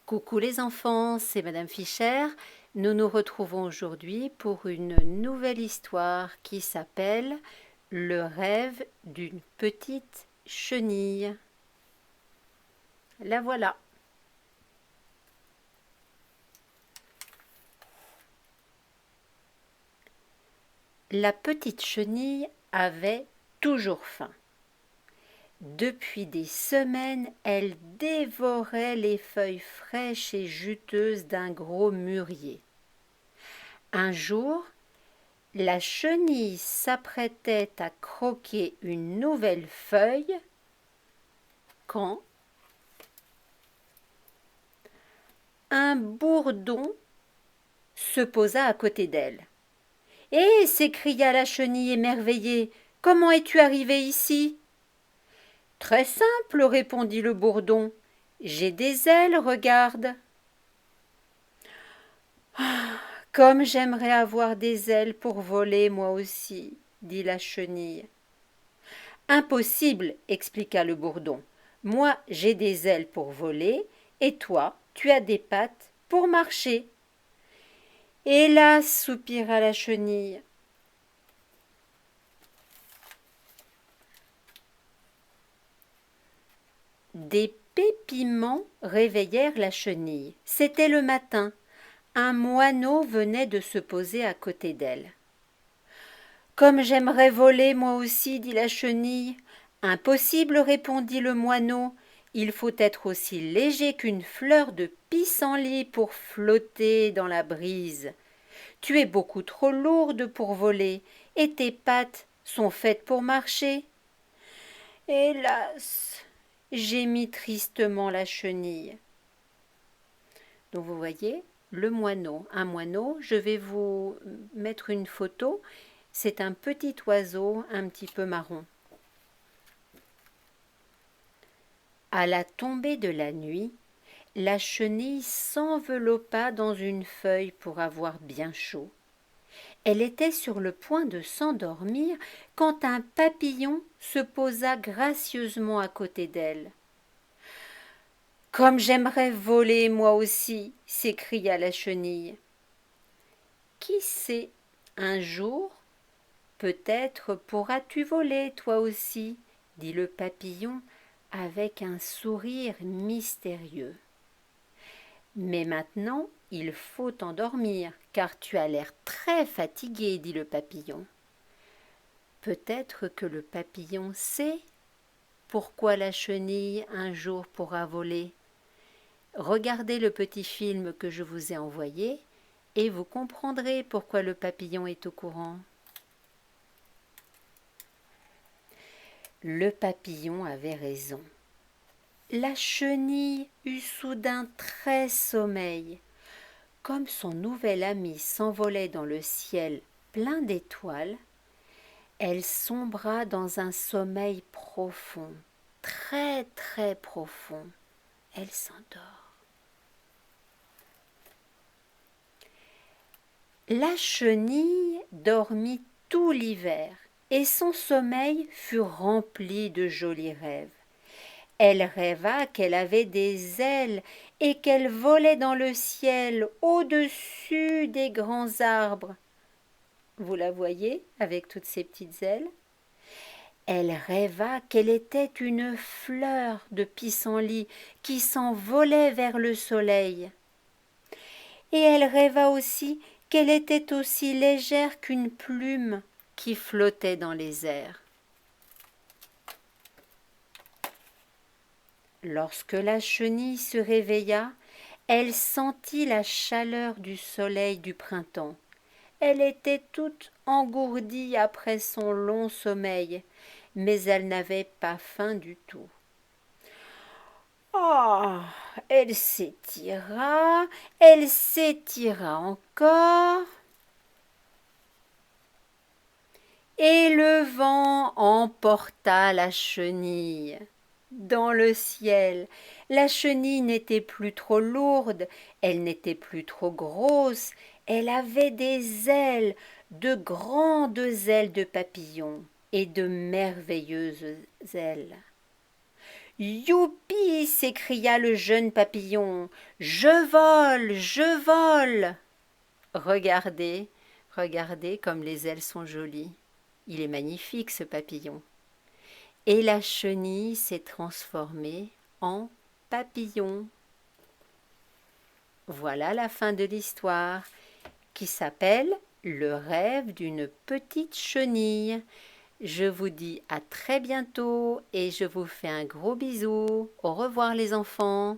Coucou les enfants, c'est Madame Fischer. Nous nous retrouvons aujourd'hui pour une nouvelle histoire qui s'appelle Le rêve d'une petite chenille. La voilà. La petite chenille avait toujours faim. Depuis des semaines, elle dévorait les feuilles fraîches et juteuses d'un gros mûrier. Un jour, la chenille s'apprêtait à croquer une nouvelle feuille quand un bourdon se posa à côté d'elle. « Hé !» s'écria la chenille émerveillée. « Comment es-tu arrivée ici ?»« Très simple, » répondit le bourdon. « J'ai des ailes, regarde. » Ah, comme j'aimerais avoir des ailes pour voler moi aussi, dit la chenille. Impossible, expliqua le bourdon. Moi, j'ai des ailes pour voler, et toi, tu as des pattes pour marcher. Hélas, soupira la chenille. Des pépiments réveillèrent la chenille. C'était le matin. Un moineau venait de se poser à côté d'elle. Comme j'aimerais voler moi aussi, dit la chenille. Impossible, répondit le moineau. Il faut être aussi léger qu'une fleur de pissenlit pour flotter dans la brise. Tu es beaucoup trop lourde pour voler, et tes pattes sont faites pour marcher. Hélas, gémit tristement la chenille. Donc vous voyez, le moineau. Un moineau, je vais vous mettre une photo. C'est un petit oiseau un petit peu marron. À la tombée de la nuit, la chenille s'enveloppa dans une feuille pour avoir bien chaud. Elle était sur le point de s'endormir quand un papillon se posa gracieusement à côté d'elle. « Comme j'aimerais voler moi aussi !» s'écria la chenille. « Qui sait, un jour, peut-être pourras-tu voler toi aussi ?» dit le papillon avec un sourire mystérieux. « Mais maintenant, il faut t'endormir, car tu as l'air très fatigué, dit le papillon. Peut-être que le papillon sait pourquoi la chenille un jour pourra voler. Regardez le petit film que je vous ai envoyé et vous comprendrez pourquoi le papillon est au courant. Le papillon avait raison. La chenille eut soudain très sommeil. Comme son nouvel ami s'envolait dans le ciel plein d'étoiles, elle sombra dans un sommeil profond, très très profond. Elle s'endort. La chenille dormit tout l'hiver et son sommeil fut rempli de jolis rêves. Elle rêva qu'elle avait des ailes et qu'elle volait dans le ciel au-dessus des grands arbres. Vous la voyez avec toutes ses petites ailes? Elle rêva qu'elle était une fleur de pissenlit qui s'envolait vers le soleil. Et elle rêva aussi qu'elle était aussi légère qu'une plume qui flottait dans les airs. Lorsque la chenille se réveilla, elle sentit la chaleur du soleil du printemps. Elle était toute engourdie après son long sommeil, mais elle n'avait pas faim du tout. Ah, elle s'étira encore, et le vent emporta la chenille. Dans le ciel, la chenille n'était plus trop lourde, elle n'était plus trop grosse, elle avait des ailes, de grandes ailes de papillon et de merveilleuses ailes. Youpi! S'écria le jeune papillon. Je vole, je vole! Regardez, regardez comme les ailes sont jolies. Il est magnifique ce papillon. Et la chenille s'est transformée en papillon. Voilà la fin de l'histoire qui s'appelle Le rêve d'une petite chenille. Je vous dis à très bientôt et je vous fais un gros bisou. Au revoir les enfants.